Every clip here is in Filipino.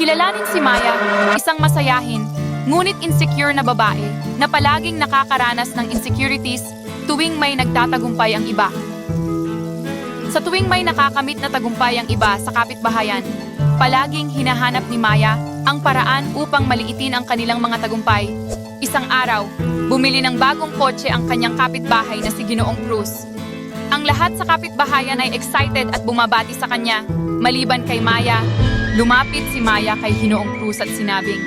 Kilalanin si Maya, isang masayahin, ngunit insecure na babae na palaging nakakaranas ng insecurities tuwing may nagtatagumpay ang iba. Sa tuwing may nakakamit na tagumpay ang iba sa kapitbahayan, palaging hinahanap ni Maya ang paraan upang maliitin ang kanilang mga tagumpay. Isang araw, bumili ng bagong kotse ang kanyang kapitbahay na si Ginoong Cruz. Ang lahat sa kapitbahayan ay excited at bumabati sa kanya. Maliban kay Maya, lumapit si Maya kay Ginoong Cruz at sinabing,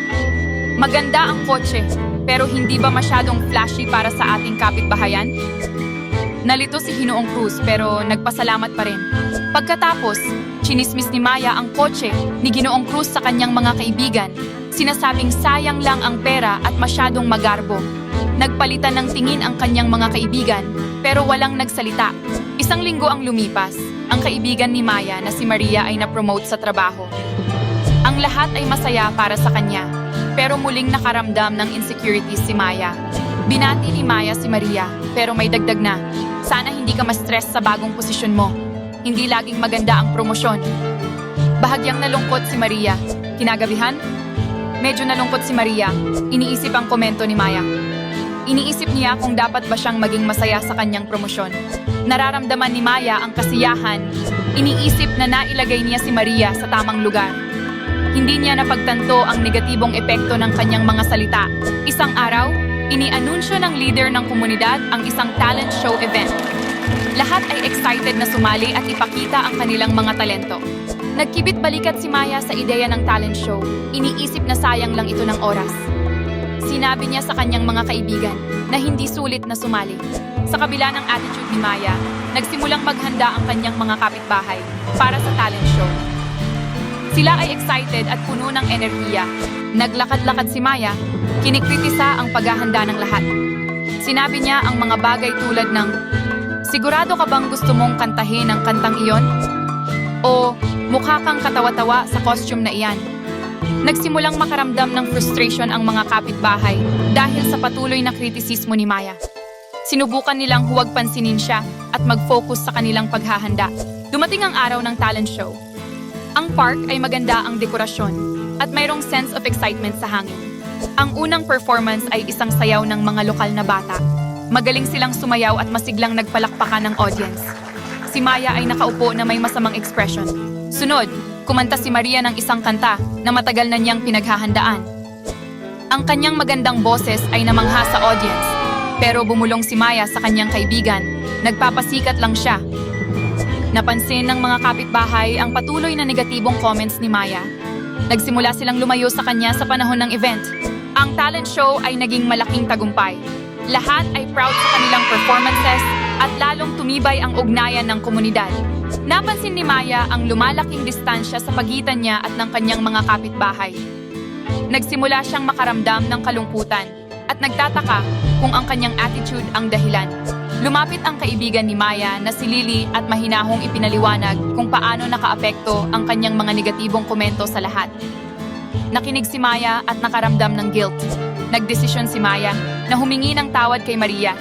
"Maganda ang kotse, pero hindi ba masyadong flashy para sa ating kapitbahayan?" Nalito si Ginoong Cruz pero nagpasalamat pa rin. Pagkatapos, chinismis ni Maya ang kotse ni Ginoong Cruz sa kanyang mga kaibigan. Sinasabing sayang lang ang pera at masyadong magarbo. Nagpalitan ng tingin ang kanyang mga kaibigan pero walang nagsalita. Isang linggo ang lumipas. Ang kaibigan ni Maya na si Maria ay na-promote sa trabaho. Ang lahat ay masaya para sa kanya, pero muling nakaramdam ng insecurities si Maya. Binati ni Maya si Maria, pero may dagdag na, "Sana hindi ka ma-stress sa bagong posisyon mo. Hindi laging maganda ang promosyon." Bahagyang nalungkot si Maria. Kinagabihan, medyo nalungkot si Maria. Iniisip ang komento ni Maya. Iniisip niya kung dapat ba siyang maging masaya sa kanyang promosyon. Nararamdaman ni Maya ang kasiyahan. Iniisip na nailagay niya si Maria sa tamang lugar. Hindi niya napagtanto ang negatibong epekto ng kanyang mga salita. Isang araw, inianunsyo ng leader ng komunidad ang isang talent show event. Lahat ay excited na sumali at ipakita ang kanilang mga talento. Nagkibit-balikat si Maya sa ideya ng talent show. Iniisip na sayang lang ito ng oras. Sinabi niya sa kanyang mga kaibigan na hindi sulit na sumali. Sa kabila ng attitude ni Maya, nagsimulang maghanda ang kanyang mga kapitbahay para sa talent show. Sila ay excited at puno ng enerhiya. Naglakad-lakad si Maya, kinikritisa ang paghahanda ng lahat. Sinabi niya ang mga bagay tulad ng, "Sigurado ka bang gusto mong kantahin ang kantang iyon? O mukha kang katawa-tawa sa costume na iyan?" Nagsimulang makaramdam ng frustration ang mga kapitbahay dahil sa patuloy na kritisismo ni Maya. Sinubukan nilang huwag pansinin siya at mag-focus sa kanilang paghahanda. Dumating ang araw ng talent show. Ang park ay maganda ang dekorasyon at mayroong sense of excitement sa hangin. Ang unang performance ay isang sayaw ng mga lokal na bata. Magaling silang sumayaw at masiglang nagpalakpakan ng audience. Si Maya ay nakaupo na may masamang expression. Sunod, kumanta si Maria ng isang kanta na matagal na niyang pinaghahandaan. Ang kanyang magandang boses ay namangha sa audience, pero bumulong si Maya sa kanyang kaibigan. Nagpapasikat lang siya. Napansin ng mga kapitbahay ang patuloy na negatibong comments ni Maya. Nagsimula silang lumayo sa kanya sa panahon ng event. Ang talent show ay naging malaking tagumpay. Lahat ay proud sa kanilang performances at lalong tumibay ang ugnayan ng komunidad. Napansin ni Maya ang lumalaking distansya sa pagitan niya at ng kanyang mga kapitbahay. Nagsimula siyang makaramdam ng kalungkutan at nagtataka kung ang kanyang attitude ang dahilan. Lumapit ang kaibigan ni Maya na si Lily at mahinahong ipinaliwanag kung paano nakaapekto ang kanyang mga negatibong komento sa lahat. Nakinig si Maya at nakaramdam ng guilt. Nagdesisyon si Maya na humingi ng tawad kay Maria.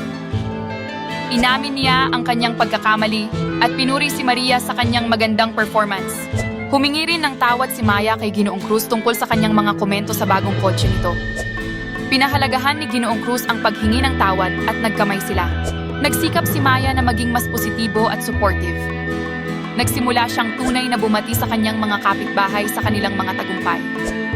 Inamin niya ang kanyang pagkakamali at pinuri si Maria sa kanyang magandang performance. Humingi rin ng tawad si Maya kay Ginoong Cruz tungkol sa kanyang mga komento sa bagong kotse nito. Pinahalagahan ni Ginoong Cruz ang paghingi ng tawad at nagkamay sila. Nagsikap si Maya na maging mas positibo at supportive. Nagsimula siyang tunay na bumati sa kanyang mga kapitbahay sa kanilang mga tagumpay.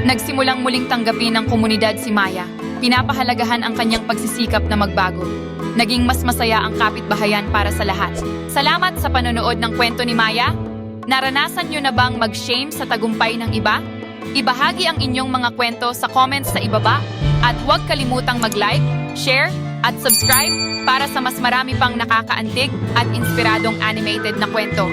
Nagsimulang muling tanggapin ng komunidad si Maya. Pinapahalagahan ang kanyang pagsisikap na magbago. Naging mas masaya ang kapitbahayan para sa lahat. Salamat sa panonood ng kwento ni Maya. Naranasan niyo na bang mag-shame sa tagumpay ng iba? Ibahagi ang inyong mga kwento sa comments sa ibaba at huwag kalimutang mag-like, share, at subscribe para sa mas marami pang nakakaantig at inspiradong animated na kwento.